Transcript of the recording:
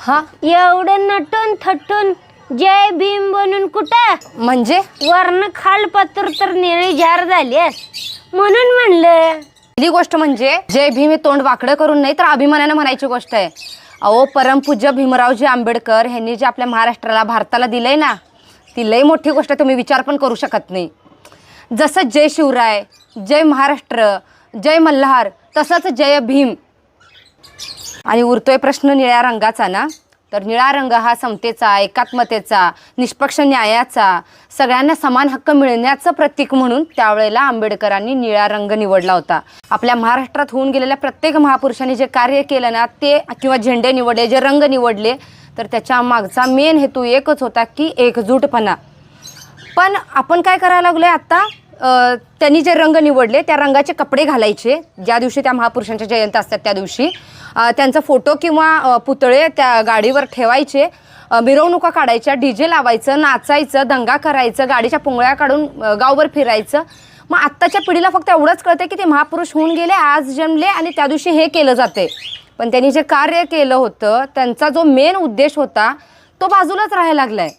हा एवढं नटून थटून जय भीम बनून कुठं म्हणजे वर्ण खालपत्र तर निळी झार झाली म्हणून म्हणलं. पहिली गोष्ट म्हणजे जय भीम हे तोंड वाकडं करून नाही तर अभिमानानं म्हणायची गोष्ट आहे. अहो परमपूज्य भीमरावजी आंबेडकर यांनी जे आपल्या महाराष्ट्राला भारताला दिलंय ना, ती लई मोठी गोष्ट तुम्ही विचार पण करू शकत नाही. जसं जय शिवराय, जय महाराष्ट्र, जय मल्हार, तसंच जय भीम. आणि उरतोय प्रश्न निळ्या रंगाचा ना, तर निळा रंग हा समतेचा, एकात्मतेचा, निष्पक्ष न्यायाचा, सगळ्यांना समान हक्क मिळण्याचं प्रतीक म्हणून त्यावेळेला आंबेडकरांनी निळा रंग निवडला होता. आपल्या महाराष्ट्रात होऊन गेलेल्या प्रत्येक महापुरुषांनी जे कार्य केलं ना, ते किंवा झेंडे निवडले, जे रंग निवडले, तर त्याच्या मागचा मेन हेतू एकच होता की एकजूटपणा. पण आपण काय करायला लागलो आहे आत्ता, त्यांनी जे रंग निवडले त्या रंगाचे कपडे घालायचे ज्या दिवशी त्या महापुरुषांच्या जयंती असतात त्या दिवशी, त्यांचा फोटो किंवा पुतळे त्या गाडीवर ठेवायचे, मिरवणुका काढायच्या, डीजे लावायचं, नाचायचं, दंगा करायचं, गाडीच्या पुंगळ्या काढून गावभर फिरायचं. मग आत्ताच्या पिढीला फक्त एवढंच कळतं की ते महापुरुष होऊन गेले, आज जन्मले आणि त्या दिवशी हे केलं जाते. पण त्यांनी जे कार्य केलं होतं, त्यांचा जो मेन उद्देश होता तो बाजूलाच राहायला लागलाय.